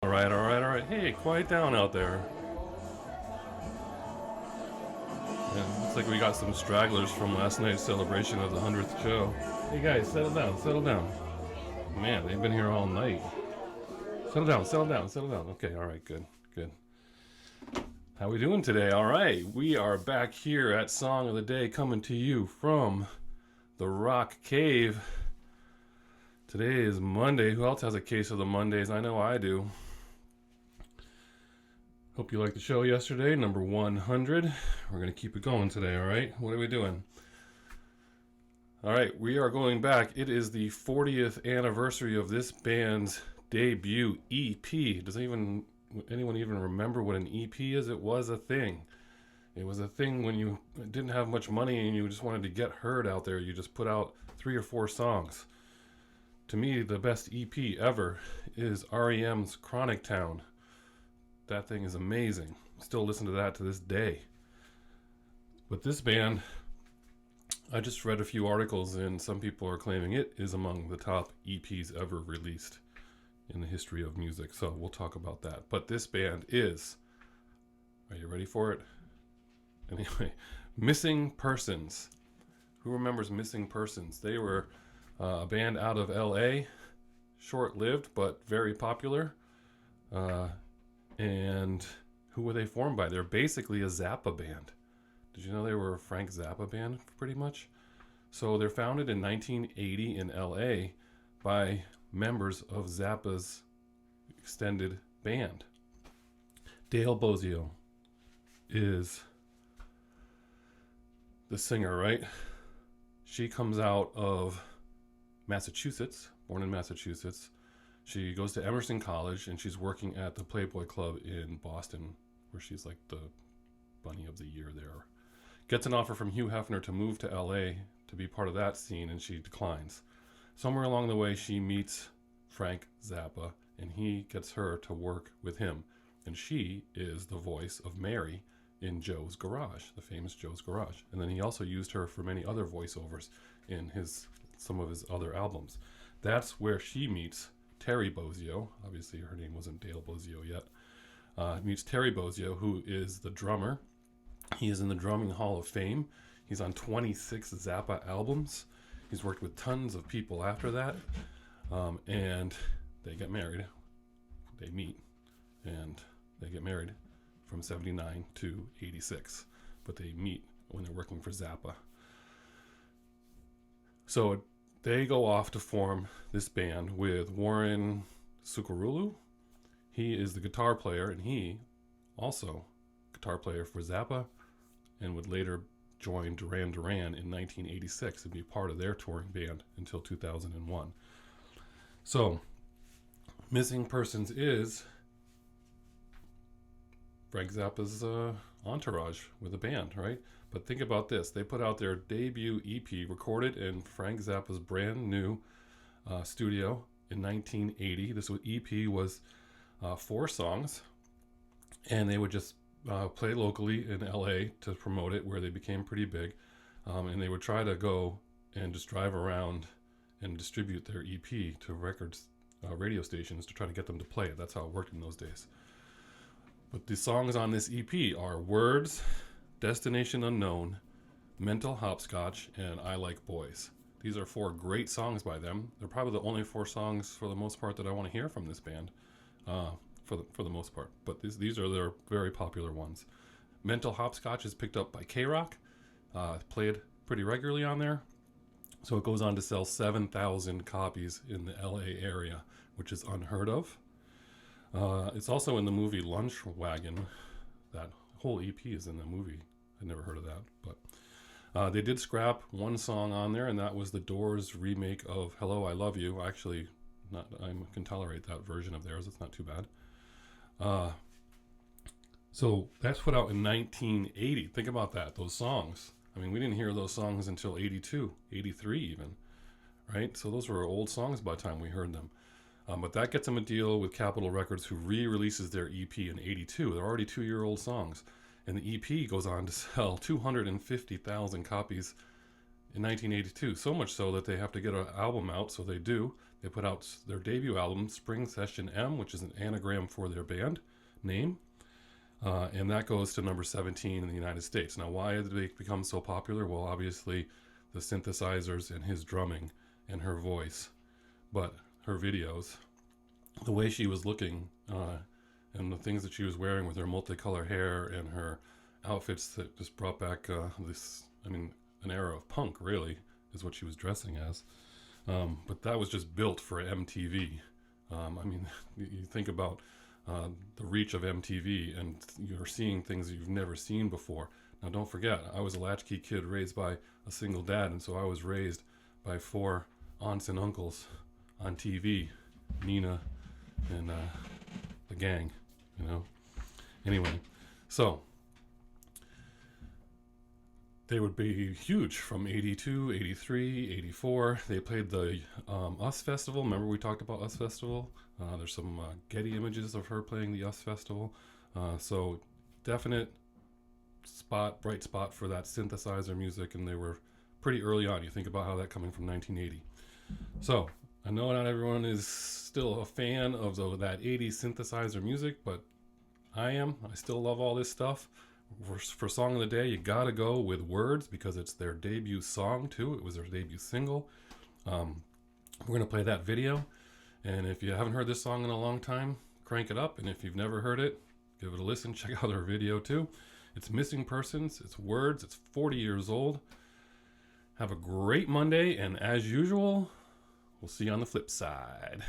All right. Hey, quiet down out there. Yeah, looks like we got some stragglers from last night's celebration of the 100th show. Hey guys, settle down, settle down. Man, they've been here all night. Settle down, settle down, settle down. Okay, all right, good, good. How we doing today? All right, we are back here at Song of the Day, coming to you from the Rock Cave. Today is Monday. Who else has a case of the Mondays? I know I do. Hope you liked the show yesterday, number 100. We're going to keep it going today, all right? What are we doing? All right, we are going back. It is the 40th anniversary of this band's debut EP. Does anyone even remember what an EP is? It was a thing. It was a thing when you didn't have much money and you just wanted to get heard out there. You just put out 3 or 4 songs. To me, the best EP ever is REM's Chronic Town. That thing is amazing. Still listen to that to this day. But this band, I just read a few articles and some people are claiming it is among the top EPs ever released in the history of music. So we'll talk about that. But this band is, are you ready for it? Anyway, Missing Persons. Who remembers Missing Persons? They were a band out of LA, short-lived but very popular. And who were they formed by? They're basically a Zappa band. Did you know they were a Frank Zappa band, pretty much? So they're founded in 1980 in LA by members of Zappa's extended band. Dale Bozzio is the singer, right? She comes out of Massachusetts, born in Massachusetts. She goes to Emerson College and she's working at the Playboy Club in Boston, where she's like the bunny of the year there. Gets an offer from Hugh Hefner to move to LA to be part of that scene, and she declines. Somewhere along the way, she meets Frank Zappa and he gets her to work with him. And she is the voice of Mary in Joe's Garage, the famous Joe's Garage. And then he also used her for many other voiceovers in some of his other albums. That's where she meets Terry Bozzio. Obviously her name wasn't Dale Bozzio yet. Meets Terry Bozzio, who is the drummer. He is in the Drumming Hall of Fame. He's on 26 Zappa albums. He's worked with tons of people after that. And they get married. They meet and they get married from 79 to 86. But they meet when they're working for Zappa. So they go off to form this band with Warren Sukarulu. He is the guitar player, and he also guitar player for Zappa, and would later join Duran Duran in 1986 and be part of their touring band until 2001. So, Missing Persons is Frank Zappa's entourage with a band, right? But think about this. They put out their debut EP recorded in Frank Zappa's brand new studio in 1980. This EP was 4 songs, and they would just play locally in LA to promote it, where they became pretty big. And they would try to go and just drive around and distribute their EP to radio stations to try to get them to play it. That's how it worked in those days. But the songs on this EP are Words, Destination Unknown, Mental Hopscotch, and I Like Boys. These are 4 great songs by them. They're probably the only 4 songs, for the most part, that I want to hear from this band, for the most part. But these are their very popular ones. Mental Hopscotch is picked up by K-Rock, played pretty regularly on there. So it goes on to sell 7,000 copies in the LA area, which is unheard of. It's also in the movie Lunch Wagon. That whole EP is in the movie. I'd never heard of that, but they did scrap 1 song on there, and that was the Doors remake of Hello, I Love You. Actually, I can tolerate that version of theirs. It's not too bad. So that's put out in 1980. Think about that, those songs. I mean, we didn't hear those songs until 82, 83 even, right? So those were old songs by the time we heard them. But that gets them a deal with Capitol Records, who re-releases their EP in 82. They're already 2-year-old songs. And the EP goes on to sell 250,000 copies in 1982. So much so that they have to get an album out, so they do. They put out their debut album, Spring Session M, which is an anagram for their band name. And that goes to number 17 in the United States. Now, why did they become so popular? Well, obviously, the synthesizers and his drumming and her voice, but her videos, the way she was looking, and the things that she was wearing with her multicolored hair and her outfits that just brought back an era of punk, really, is what she was dressing as. But that was just built for MTV. You think about the reach of MTV, and you're seeing things you've never seen before. Now, don't forget, I was a latchkey kid raised by a single dad, and so I was raised by 4 aunts and uncles on TV, Nina and the gang, Anyway, so they would be huge from 82, 83, 84. They played the US Festival. Remember we talked about US Festival? There's some Getty images of her playing the US Festival. So definite bright spot for that synthesizer music, and they were pretty early on. You think about how that coming from 1980. So I know not everyone is still a fan of that 80s synthesizer music, but I am. I still love all this stuff. For Song of the Day, you gotta go with Words, because it's their debut song too. It was their debut single. We're gonna play that video, and if you haven't heard this song in a long time, crank it up, and if you've never heard it, give it a listen. Check out their video too. It's Missing Persons. It's Words. It's 40 years old. Have a great Monday, and as usual, we'll see you on the flip side.